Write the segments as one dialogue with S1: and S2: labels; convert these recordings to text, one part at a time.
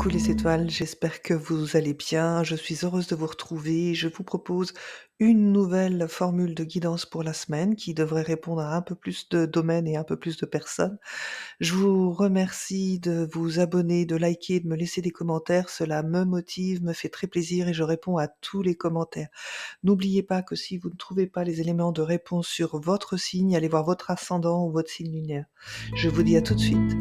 S1: Coucou les étoiles, j'espère que vous allez bien. Je suis heureuse de vous retrouver. Je vous propose une nouvelle formule de guidance pour la semaine qui devrait répondre à un peu plus de domaines et un peu plus de personnes. Je vous remercie de vous abonner, de liker, de me laisser des commentaires. Cela me motive, me fait très plaisir et je réponds à tous les commentaires. N'oubliez pas que si vous ne trouvez pas les éléments de réponse sur votre signe, allez voir votre ascendant ou votre signe lunaire. Je vous dis à tout de suite.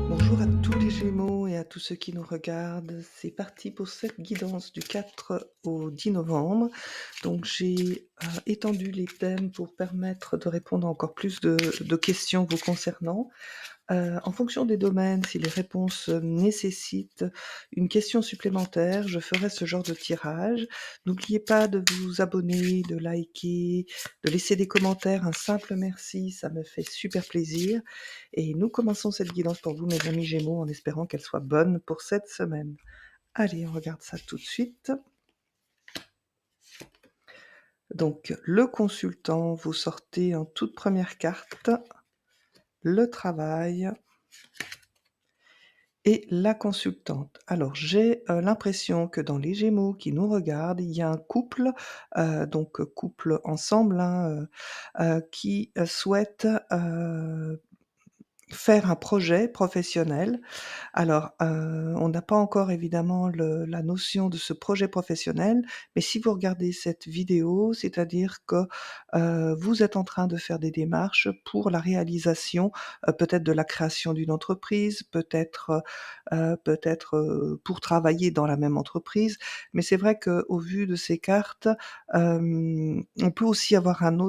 S1: Bonjour à tous les Gémeaux et à tous ceux qui nous regardent. C'est parti pour cette guidance du 4 au 10 novembre. Donc j'ai étendu les thèmes pour permettre de répondre à encore plus de questions vous concernant. En fonction des domaines, si les réponses nécessitent une question supplémentaire, je ferai ce genre de tirage. N'oubliez pas de vous abonner, de liker, de laisser des commentaires. Un simple merci, ça me fait super plaisir. Et nous commençons cette guidance pour vous, mes amis Gémeaux, en espérant qu'elle soit bonne pour cette semaine. Allez, on regarde ça tout de suite. Donc, le consultant, vous sortez en toute première carte le travail et la consultante. Alors, j'ai l'impression que dans les Gémeaux qui nous regardent, il y a un couple, donc couple ensemble, hein, qui souhaite faire un projet professionnel. Alors, on n'a pas encore évidemment la notion de ce projet professionnel, mais si vous regardez cette vidéo, c'est-à-dire que, vous êtes en train de faire des démarches pour la réalisation, peut-être de la création d'une entreprise, peut-être pour travailler dans la même entreprise. Mais c'est vrai qu'au vu de ces cartes, on peut aussi avoir une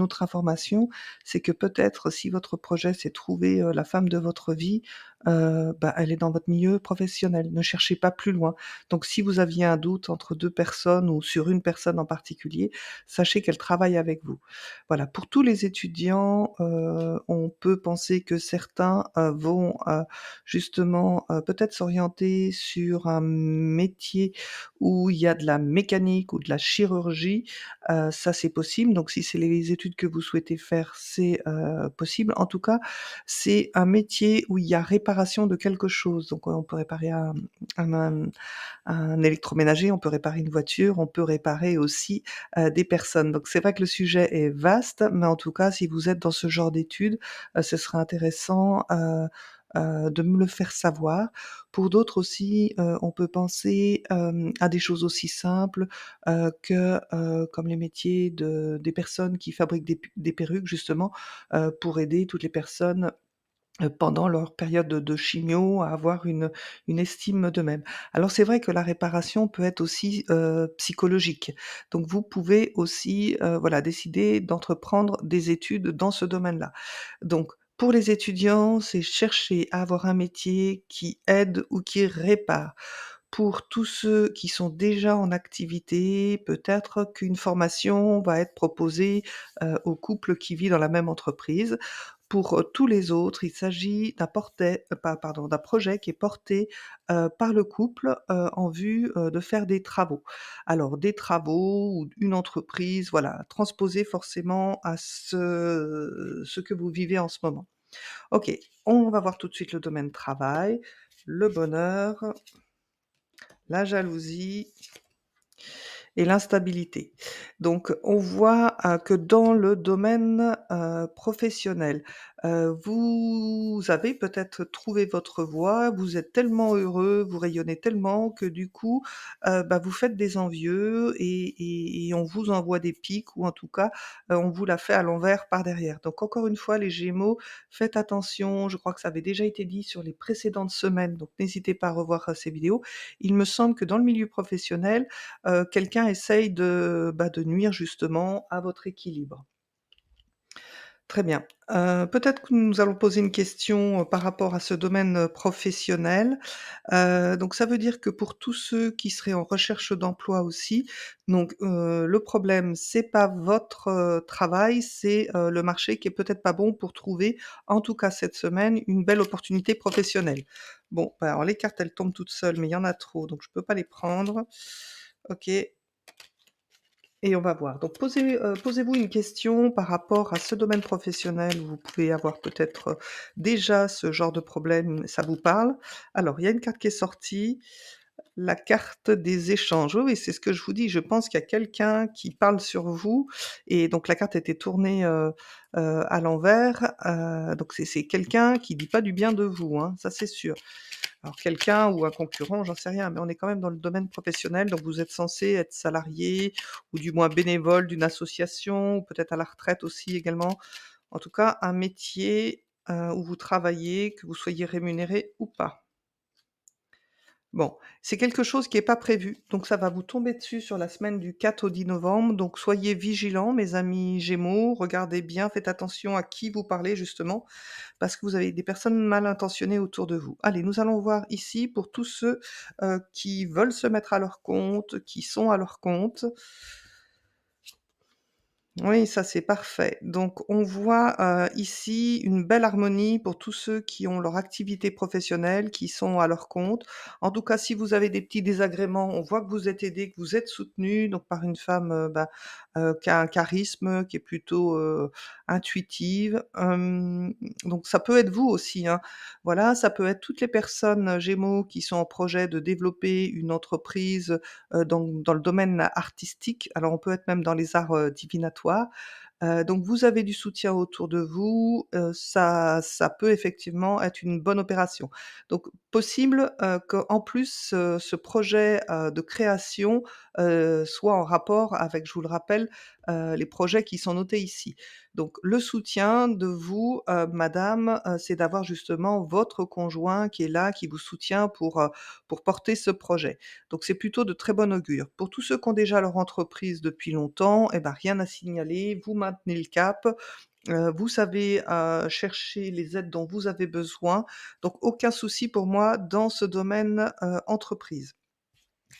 S1: autre information, c'est que peut-être si votre projet c'est trouver, la femme de votre vie, bah, elle est dans votre milieu professionnel. Ne cherchez pas plus loin. Donc si vous aviez un doute entre 2 personnes ou sur une personne en particulier, sachez qu'elle travaille avec vous. Voilà, pour tous les étudiants, on peut penser que certains, vont, justement, peut-être s'orienter sur un métier où il y a de la mécanique ou de la chirurgie. Ça, c'est possible. Donc si c'est les études que vous souhaitez faire, c'est, possible. En tout cas, c'est un métier où il y a réparation de quelque chose. Donc, on peut réparer un un un électroménager, on peut réparer une voiture, on peut réparer aussi, des personnes. Donc c'est vrai que le sujet est vaste, mais en tout cas, si vous êtes dans ce genre d'études, ce serait intéressant, de me le faire savoir. Pour d'autres aussi, on peut penser, à des choses aussi simples, comme les métiers des personnes qui fabriquent des perruques justement, pour aider toutes les personnes pendant leur période de chimio, à avoir une estime d'eux-mêmes. Alors c'est vrai que la réparation peut être aussi, psychologique. Donc vous pouvez aussi, voilà, décider d'entreprendre des études dans ce domaine-là. Donc pour les étudiants, c'est chercher à avoir un métier qui aide ou qui répare. Pour tous ceux qui sont déjà en activité, peut-être qu'une formation va être proposée, au couple qui vit dans la même entreprise. Pour, tous les autres, il s'agit pas pardon, d'un projet qui est porté, par le couple, en vue, de faire des travaux. Alors des travaux ou une entreprise, voilà, transposés forcément à ce que vous vivez en ce moment. OK, on va voir tout de suite le domaine travail, le bonheur, la jalousie et l'instabilité. Donc on voit, que dans le domaine, professionnel, vous avez peut-être trouvé votre voie, vous êtes tellement heureux, vous rayonnez tellement que du coup, bah, vous faites des envieux et on vous envoie des piques ou en tout cas, on vous la fait à l'envers par derrière. Donc encore une fois les Gémeaux, faites attention, je crois que ça avait déjà été dit sur les précédentes semaines, donc n'hésitez pas à revoir, ces vidéos. Il me semble que dans le milieu professionnel, quelqu'un essaye de nuire justement à votre équilibre. Très bien. Peut-être que nous allons poser une question, par rapport à ce domaine, professionnel. Donc ça veut dire que pour tous ceux qui seraient en recherche d'emploi aussi, donc le problème, c'est pas votre, travail, c'est, le marché qui est peut-être pas bon pour trouver, en tout cas cette semaine, une belle opportunité professionnelle. Bon, bah, alors les cartes, elles tombent toutes seules, mais il y en a trop, donc je peux pas les prendre. OK. et on va voir. Donc posez-vous une question par rapport à ce domaine professionnel où vous pouvez avoir peut-être, déjà ce genre de problème, ça vous parle? Alors il y a une carte qui est sortie, la carte des échanges. Oui, oui, c'est ce que je vous dis, je pense qu'il y a quelqu'un qui parle sur vous et donc la carte était tournée, à l'envers, donc c'est quelqu'un qui dit pas du bien de vous, hein, ça c'est sûr. Alors quelqu'un ou un concurrent, j'en sais rien, mais on est quand même dans le domaine professionnel, donc vous êtes censé être salarié ou du moins bénévole d'une association ou peut-être à la retraite aussi également. En tout cas, un métier, où vous travaillez, que vous soyez rémunéré ou pas. Bon, c'est quelque chose qui est pas prévu, donc ça va vous tomber dessus sur la semaine du 4 au 10 novembre, donc soyez vigilants mes amis Gémeaux, regardez bien, faites attention à qui vous parlez justement, parce que vous avez des personnes mal intentionnées autour de vous. Allez, nous allons voir ici pour tous ceux, qui veulent se mettre à leur compte, qui sont à leur compte. Oui, ça c'est parfait. Donc on voit, ici une belle harmonie pour tous ceux qui ont leur activité professionnelle, qui sont à leur compte. En tout cas, si vous avez des petits désagréments, on voit que vous êtes aidés, que vous êtes soutenus, donc par une femme, qui a un charisme, qui est plutôt, intuitive. Donc ça peut être vous aussi, hein. Voilà, ça peut être toutes les personnes, Gémeaux qui sont en projet de développer une entreprise, dans le domaine artistique. Alors on peut être même dans les arts, divinatoires. Donc vous avez du soutien autour de vous, ça peut effectivement être une bonne opération. Donc possible, qu'en plus, ce projet, de création, soit en rapport avec, je vous le rappelle, les projets qui sont notés ici. Donc le soutien de vous, madame, c'est d'avoir justement votre conjoint qui est là, qui vous soutient pour porter ce projet. Donc c'est plutôt de très bon augure. Pour tous ceux qui ont déjà leur entreprise depuis longtemps, eh ben, rien à signaler, vous maintenez le cap, vous savez, chercher les aides dont vous avez besoin, donc aucun souci pour moi dans ce domaine, entreprise.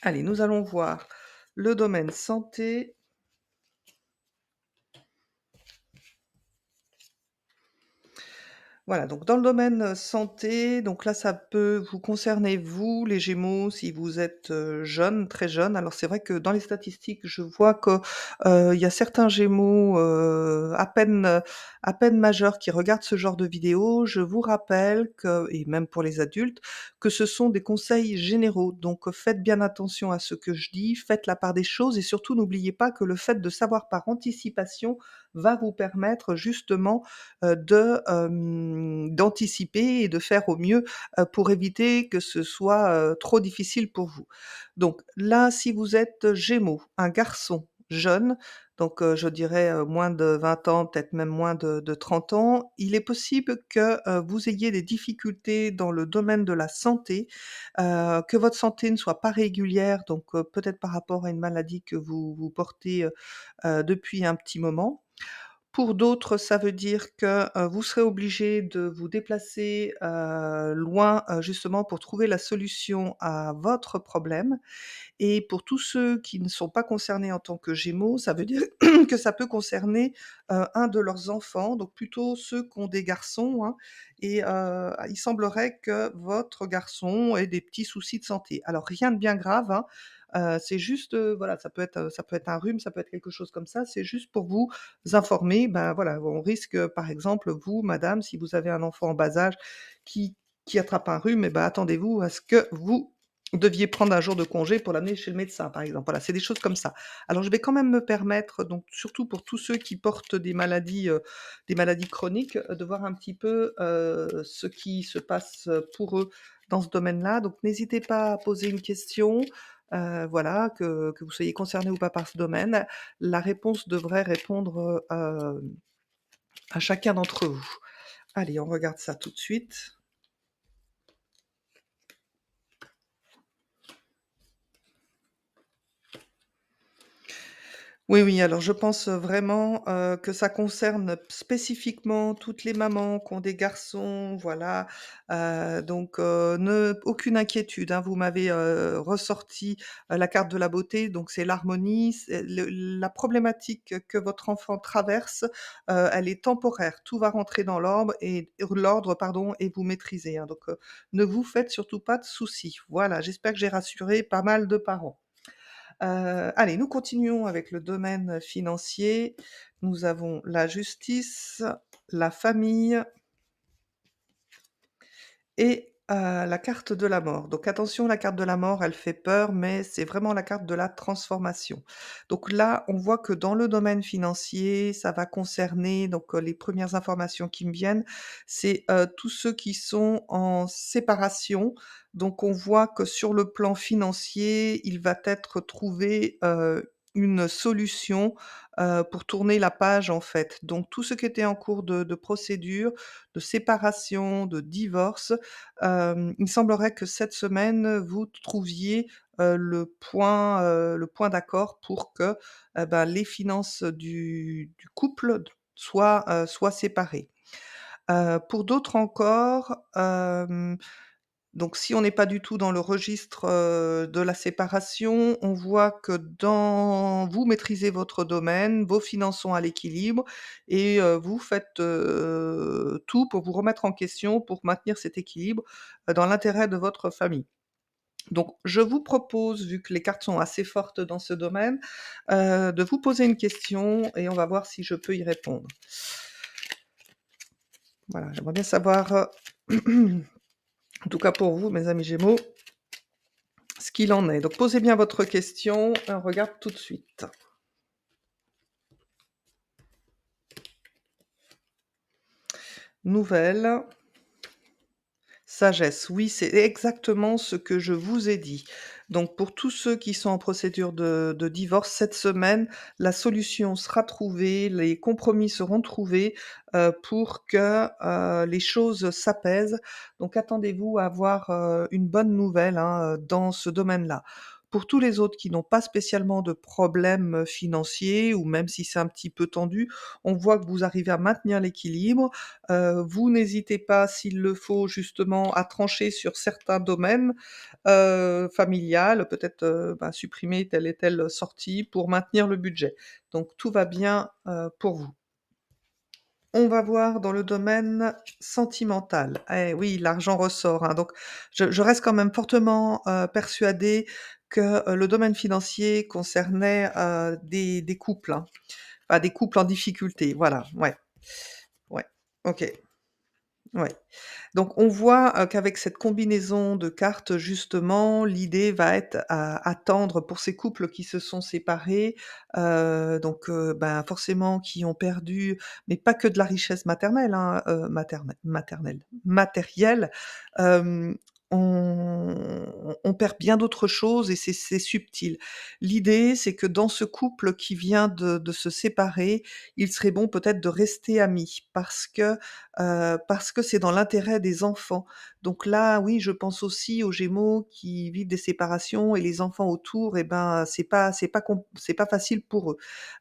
S1: Allez, nous allons voir le domaine santé. Voilà, donc dans le domaine, santé, donc là, ça peut vous concerner vous, les Gémeaux, si vous êtes, jeunes, très jeunes. Alors c'est vrai que dans les statistiques, je vois que, il y a certains Gémeaux, à peine majeurs qui regardent ce genre de vidéos. Je vous rappelle que et même pour les adultes, que ce sont des conseils généraux. Donc, faites bien attention à ce que je dis, faites la part des choses et surtout n'oubliez pas que le fait de savoir par anticipation va vous permettre justement d'anticiper et de faire au mieux, pour éviter que ce soit, trop difficile pour vous. Donc là, si vous êtes Gémeaux, un garçon jeune, donc je dirais, moins de 20 ans, peut-être même moins de 30 ans, il est possible que, vous ayez des difficultés dans le domaine de la santé, que votre santé ne soit pas régulière, donc peut-être par rapport à une maladie que vous portez, depuis un petit moment. Pour d'autres, ça veut dire que, vous serez obligé de vous déplacer, loin, justement pour trouver la solution à votre problème et pour tous ceux qui ne sont pas concernés en tant que Gémeaux, ça veut dire que ça peut concerner, un de leurs enfants, donc plutôt ceux qui ont des garçons, hein et il semblerait que votre garçon ait des petits soucis de santé. Alors rien de bien grave, hein, c'est juste, voilà, ça peut être un rhume, ça peut être quelque chose comme ça, c'est juste pour vous informer, ben, voilà, on risque, par exemple, vous, madame, si vous avez un enfant en bas âge qui attrape un rhume et ben, attendez-vous à ce que vous deviez prendre un jour de congé pour l'amener chez le médecin, par exemple. Voilà, c'est des choses comme ça. Alors je vais quand même me permettre, donc surtout pour tous ceux qui portent des maladies chroniques, de voir un petit peu, ce qui se passe, pour eux dans ce domaine-là. Donc n'hésitez pas à poser une question, voilà, que vous soyez concerné ou pas par ce domaine. La réponse devrait répondre, à chacun d'entre vous. Allez, on regarde ça tout de suite. Oui, oui, alors je pense, vraiment, que ça concerne spécifiquement toutes les mamans qui ont des garçons, voilà, donc ne aucune inquiétude, hein. Vous m'avez, ressorti, la carte de la beauté, donc c'est l'harmonie, c'est la problématique que votre enfant traverse, elle est temporaire. Tout va rentrer dans l'ordre, pardon et vous maîtrisez, hein, donc ne vous faites surtout pas de soucis. Voilà, j'espère que j'ai rassuré pas mal de parents. Allez, nous continuons avec le domaine financier. Nous avons la justice, la famille et la carte de la mort. Donc attention, la carte de la mort, elle fait peur, mais c'est vraiment la carte de la transformation. Donc là, on voit que dans le domaine financier, ça va concerner donc, les premières informations qui me viennent, c'est, tous ceux qui sont en séparation. Donc on voit que sur le plan financier, il va être trouvé, une solution, pour tourner la page, en fait. Donc tout ce qui était en cours de procédure, de séparation, de divorce, il semblerait que cette semaine, vous trouviez, le point d'accord pour que, les finances du couple soient séparées. Pour d'autres encore, donc si on n'est pas du tout dans le registre, de la séparation, on voit que dans vous maîtrisez votre domaine, vos finances sont à l'équilibre et vous faites, tout pour vous remettre en question, pour maintenir cet équilibre, dans l'intérêt de votre famille. Donc je vous propose, vu que les cartes sont assez fortes dans ce domaine, de vous poser une question et on va voir si je peux y répondre. Voilà, j'aimerais bien savoir, en tout cas pour vous, mes amis Gémeaux, ce qu'il en est. Donc posez bien votre question et on regarde tout de suite. Nouvelle, sagesse. Oui, c'est exactement ce que je vous ai dit. Donc pour tous ceux qui sont en procédure de divorce, cette semaine, la solution sera trouvée, les compromis seront trouvés, pour que, les choses s'apaisent. Donc attendez-vous à avoir, une bonne nouvelle, hein, dans ce domaine-là. Pour tous les autres qui n'ont pas spécialement de problèmes, financiers ou même si c'est un petit peu tendu, on voit que vous arrivez à maintenir l'équilibre. Vous n'hésitez pas, s'il le faut, justement, à trancher sur certains domaines, familial, peut-être, supprimer telle et telle sortie pour maintenir le budget. Donc tout va bien, pour vous. On va voir dans le domaine sentimental. Eh oui, l'argent ressort, hein, donc je reste quand même fortement, persuadée que, le domaine financier concernait, des couples, hein. Enfin des couples en difficulté, voilà, ouais, ouais. OK, ouais. Donc on voit, qu'avec cette combinaison de cartes justement, l'idée va être à attendre pour ces couples qui se sont séparés, forcément qui ont perdu, mais pas que de la richesse maternelle, hein, matérielle, hem, on perd bien d'autres choses et c'est subtil. L'idée, c'est que dans ce couple qui vient de se séparer, il serait bon peut-être de rester amis parce que c'est dans l'intérêt des enfants. Donc là, oui, je pense aussi aux Gémeaux qui vivent des séparations et les enfants autour et ben, c'est pas facile pour eux.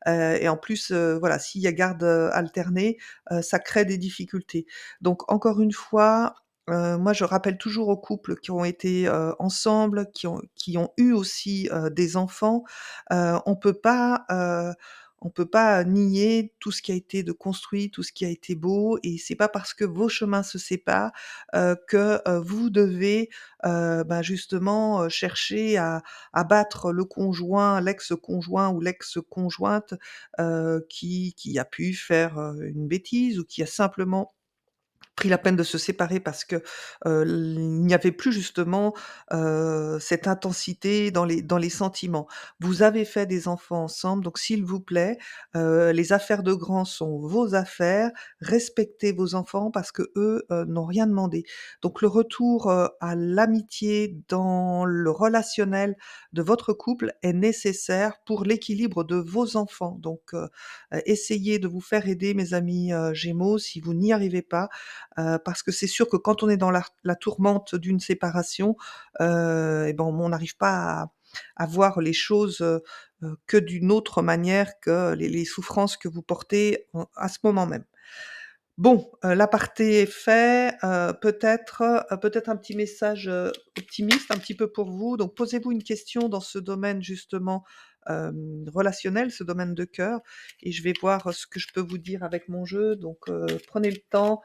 S1: Et en plus, voilà, s'il y a garde, alternée, ça crée des difficultés. Donc encore une fois, moi je rappelle toujours aux couples qui ont été, ensemble, qui ont eu aussi, des enfants, on peut pas, on peut pas nier tout ce qui a été de construit, tout ce qui a été beau et c'est pas parce que vos chemins se séparent, que, vous devez, justement, chercher à battre le conjoint, l'ex-conjoint ou l'ex-conjointe, qui a pu faire, une bêtise ou qui a simplement pris la peine de se séparer parce que, il n'y avait plus justement, cette intensité dans les sentiments. Vous avez fait des enfants ensemble, donc s'il vous plaît, les affaires de grands sont vos affaires, respectez vos enfants parce qu'eux, n'ont rien demandé. Donc le retour, à l'amitié dans le relationnel de votre couple est nécessaire pour l'équilibre de vos enfants. Donc essayez de vous faire aider mes amis, Gémeaux si vous n'y arrivez pas, parce que c'est sûr que quand on est dans la tourmente d'une séparation, on n'arrive pas à voir les choses, que d'une autre manière que les souffrances que vous portez à ce moment même. Bon, l'aparté est fait, peut-être un petit message, optimiste un petit peu pour vous. Donc posez-vous une question dans ce domaine justement, relationnel, ce domaine de cœur et je vais voir ce que je peux vous dire avec mon jeu. Donc, prenez le temps,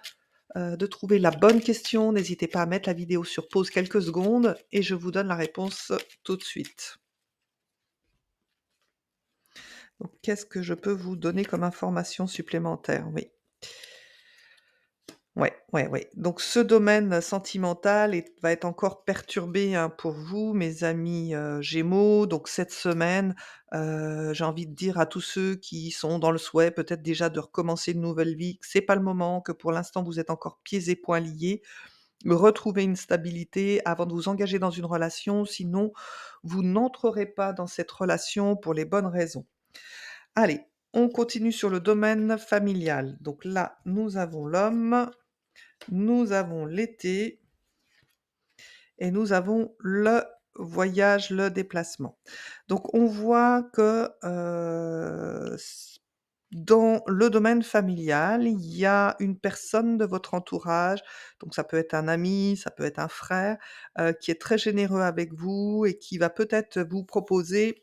S1: de trouver la bonne question. N'hésitez pas à mettre la vidéo sur pause quelques secondes et je vous donne la réponse tout de suite. Donc qu'est-ce que je peux vous donner comme information supplémentaire? Oui. Ouais, ouais, ouais. Donc ce domaine sentimental va être encore perturbé, hein, pour vous, mes amis, Gémeaux. Donc cette semaine, j'ai envie de dire à tous ceux qui sont dans le souhait peut-être déjà de recommencer une nouvelle vie, que c'est pas le moment, que pour l'instant vous êtes encore pieds et poings liés. Retrouvez une stabilité avant de vous engager dans une relation, sinon vous n'entrerez pas dans cette relation pour les bonnes raisons. Allez, on continue sur le domaine familial. Donc là, nous avons l'homme, nous avons l'été et nous avons le voyage, le déplacement. Donc on voit que, dans le domaine familial, il y a une personne de votre entourage, donc ça peut être un ami, ça peut être un frère, qui est très généreux avec vous et qui va peut-être vous proposer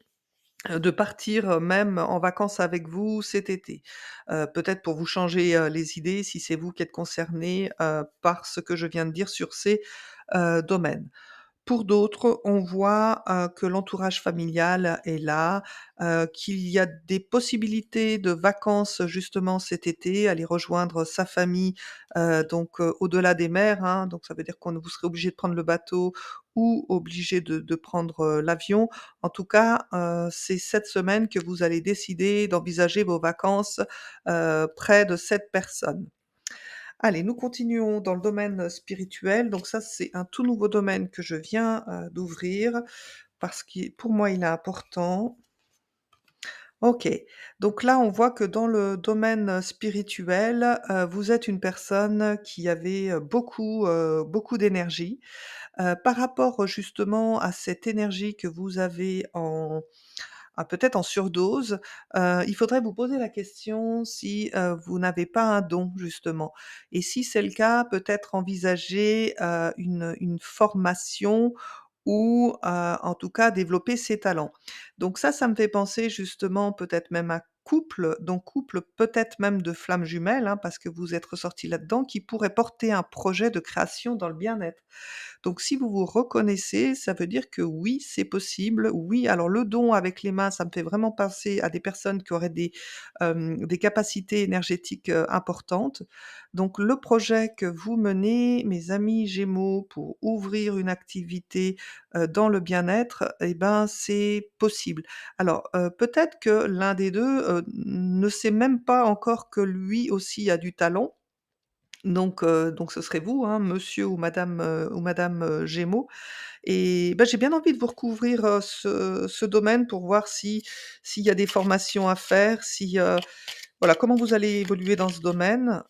S1: de partir, même en vacances avec vous cet été. Peut-être pour vous changer, les idées si c'est vous qui êtes concerné, par ce que je viens de dire sur ces, domaines. Pour d'autres, on voit, que l'entourage familial est là, qu'il y a des possibilités de vacances justement cet été, aller rejoindre sa famille, donc au-delà des mers, hein. Donc ça veut dire qu'on vous serez obligé de prendre le bateau ou obligé de prendre, l'avion. En tout cas, c'est cette semaine que vous allez décider d'envisager vos vacances, près de cette personne. Allez, nous continuons dans le domaine spirituel. Donc ça, c'est un tout nouveau domaine que je viens, d'ouvrir parce que pour moi, il est important. OK. Donc là, on voit que dans le domaine spirituel, vous êtes une personne qui avait, beaucoup d'énergie. Par rapport, justement à cette énergie que vous avez peut-être en surdose, il faudrait vous poser la question si, vous n'avez pas un don justement et si c'est le cas, peut-être envisager, une formation ou, en tout cas développer ses talents. Donc ça me fait penser justement peut-être même à couple peut-être même de flammes jumelles, hein, parce que vous êtes ressortis là-dedans, qui pourrait porter un projet de création dans le bien-être. Donc si vous vous reconnaissez, ça veut dire que oui, c'est possible. Oui, alors le don avec les mains, ça me fait vraiment penser à des personnes qui auraient des capacités énergétiques, importantes. Donc le projet que vous menez, mes amis Gémeaux, pour ouvrir une activité, dans le bien-être et ben, c'est possible. Alors, peut-être que l'un des 2 ne sait même pas encore que lui aussi a du talent. Donc ce serait vous, hein, monsieur ou madame, Gémeaux et bah, j'ai bien envie de vous recouvrir, ce domaine pour voir s'il y a des formations à faire, si, voilà, comment vous allez évoluer dans ce domaine.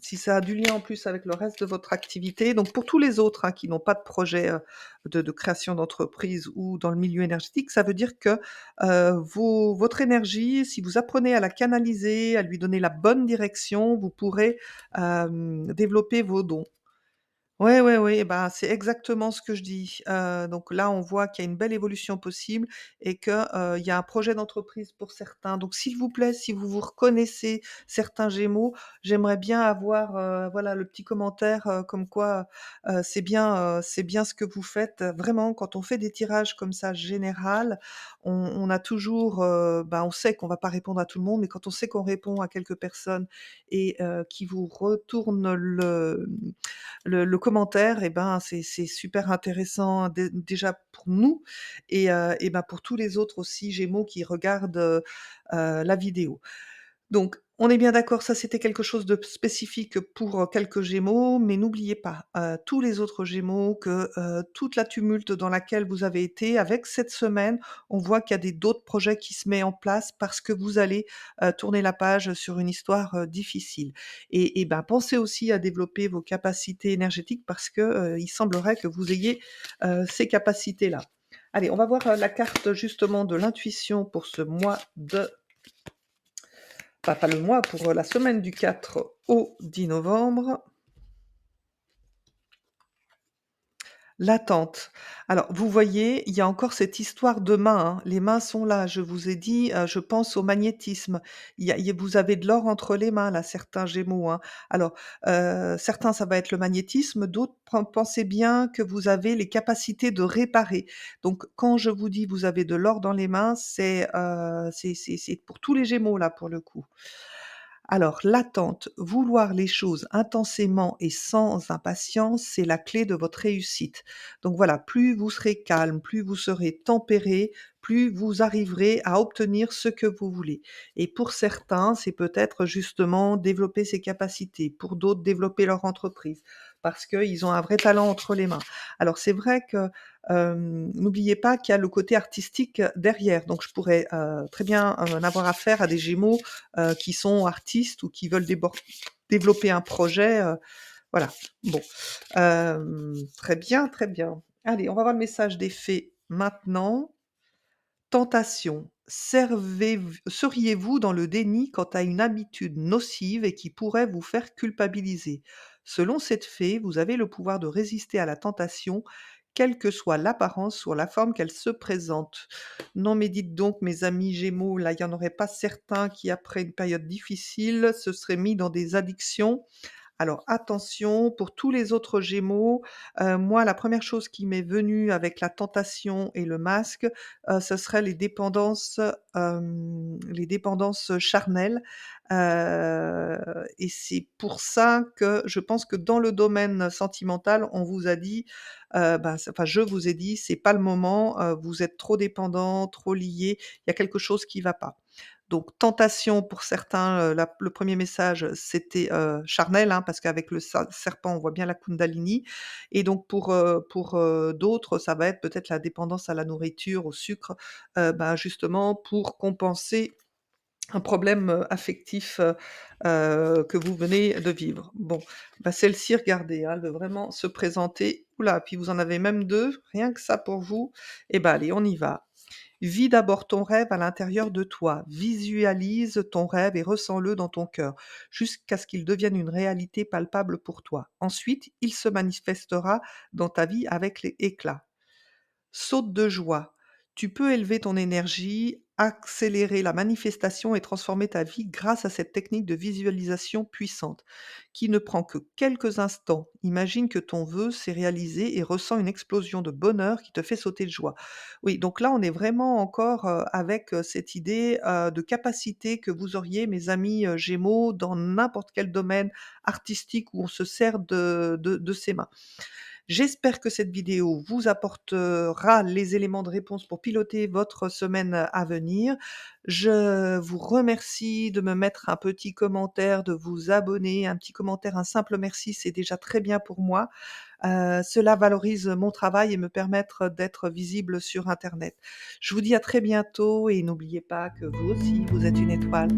S1: Si ça a du lien en plus avec le reste de votre activité, donc pour tous les autres, hein, qui n'ont pas de projet, de création d'entreprise ou dans le milieu énergétique, ça veut dire que, votre énergie, si vous apprenez à la canaliser, à lui donner la bonne direction, vous pourrez, développer vos dons. Ouais, ouais, ouais, et ben, c'est exactement ce que je dis. Donc là, on voit qu'il y a une belle évolution possible et que, il y a un projet d'entreprise pour certains. Donc s'il vous plaît, si vous vous reconnaissez certains Gémeaux, j'aimerais bien avoir, voilà, le petit commentaire, comme quoi, c'est bien ce que vous faites. Vraiment, quand on fait des tirages comme ça général, on a toujours, on sait qu'on va pas répondre à tout le monde, mais quand on sait qu'on répond à quelques personnes et qui vous retournent le commentaire et ben, c'est super intéressant déjà pour nous et ben, pour tous les autres aussi Gémeaux qui regardent, la vidéo. Donc, on est bien d'accord, ça c'était quelque chose de spécifique pour, quelques Gémeaux, mais n'oubliez pas, tous les autres Gémeaux que, toute la tumulte dans laquelle vous avez été, avec cette semaine, on voit qu'il y a des d'autres projets qui se met en place parce que vous allez, tourner la page sur une histoire, difficile et ben, pensez aussi à développer vos capacités énergétiques parce que, il semblerait que vous ayez, ces capacités-là. Allez, on va voir, la carte justement de l'intuition pour ce mois de pas le mois, pour, la semaine du 4 au 10 novembre. L'attente. Alors, vous voyez, il y a encore cette histoire de mains, hein. Les mains sont là. Je vous ai dit, je pense au magnétisme. Il y a vous avez de l'or entre les mains là, certains Gémeaux, hein. Alors, certains, ça va être le magnétisme, d'autres, pensez bien que vous avez les capacités de réparer. Donc quand je vous dis: «Vous avez de l'or dans les mains», c'est pour tous les Gémeaux là, pour le coup. Alors, l'attente, vouloir les choses intensément et sans impatience, c'est la clé de votre réussite. Donc voilà, plus vous serez calme, plus vous serez tempéré, plus vous arriverez à obtenir ce que vous voulez. Et pour certains, c'est peut-être justement développer ses capacités, pour d'autres, développer leur entreprise, parce qu'ils ont un vrai talent entre les mains. Alors c'est vrai que n'oubliez pas qu'il y a le côté artistique derrière. Donc je pourrais très bien avoir affaire à des Gémeaux qui sont artistes ou qui veulent développer un projet, voilà. Bon, très bien, très bien. Allez, on va voir le message des fées maintenant. Tentation. Seriez-vous dans le déni quant à une habitude nocive et qui pourrait vous faire culpabiliser? Selon cette fée, vous avez le pouvoir de résister à la tentation, quelle que soit l'apparence ou la forme qu'elle se présente. Non mais dites donc mes amis Gémeaux, là il y en aurait pas certains qui après une période difficile se seraient mis dans des addictions? Alors attention, pour tous les autres Gémeaux, moi la première chose qui m'est venue avec la tentation et le masque, ce serait les dépendances charnelles, et c'est pour ça que je pense que dans le domaine sentimental, on vous a dit, enfin je vous ai dit: «C'est pas le moment, vous êtes trop dépendants, trop liés, il y a quelque chose qui va pas». Donc tentation pour certains, le 1er message, c'était, charnel, hein, parce qu'avec le serpent, on voit bien la kundalini et donc pour d'autres, ça va être peut-être la dépendance à la nourriture, au sucre, justement pour compenser un problème, affectif, que vous venez de vivre. Bon, celle-ci, regardez, hein, elle veut vraiment se présenter. Ouh là, puis vous en avez même 2, rien que ça pour vous. Eh ben, allez, on y va. Vis d'abord ton rêve à l'intérieur de toi. Visualise ton rêve et ressens-le dans ton cœur, jusqu'à ce qu'il devienne une réalité palpable pour toi. Ensuite, il se manifestera dans ta vie avec éclat. Saute de joie. Tu peux élever ton énergie, accélérer la manifestation et transformer ta vie grâce à cette technique de visualisation puissante, qui ne prend que quelques instants. Imagine que ton vœu s'est réalisé et ressens une explosion de bonheur qui te fait sauter de joie. Oui, donc là, on est vraiment encore avec cette idée de capacité que vous auriez, mes amis Gémeaux, dans n'importe quel domaine artistique où on se sert de ses mains. J'espère que cette vidéo vous apportera les éléments de réponse pour piloter votre semaine à venir. Je vous remercie de me mettre un petit commentaire, de vous abonner, un petit commentaire, un simple merci, c'est déjà très bien pour moi. Cela valorise mon travail et me permettre d'être visible sur internet. Je vous dis à très bientôt et n'oubliez pas que vous aussi, vous êtes une étoile.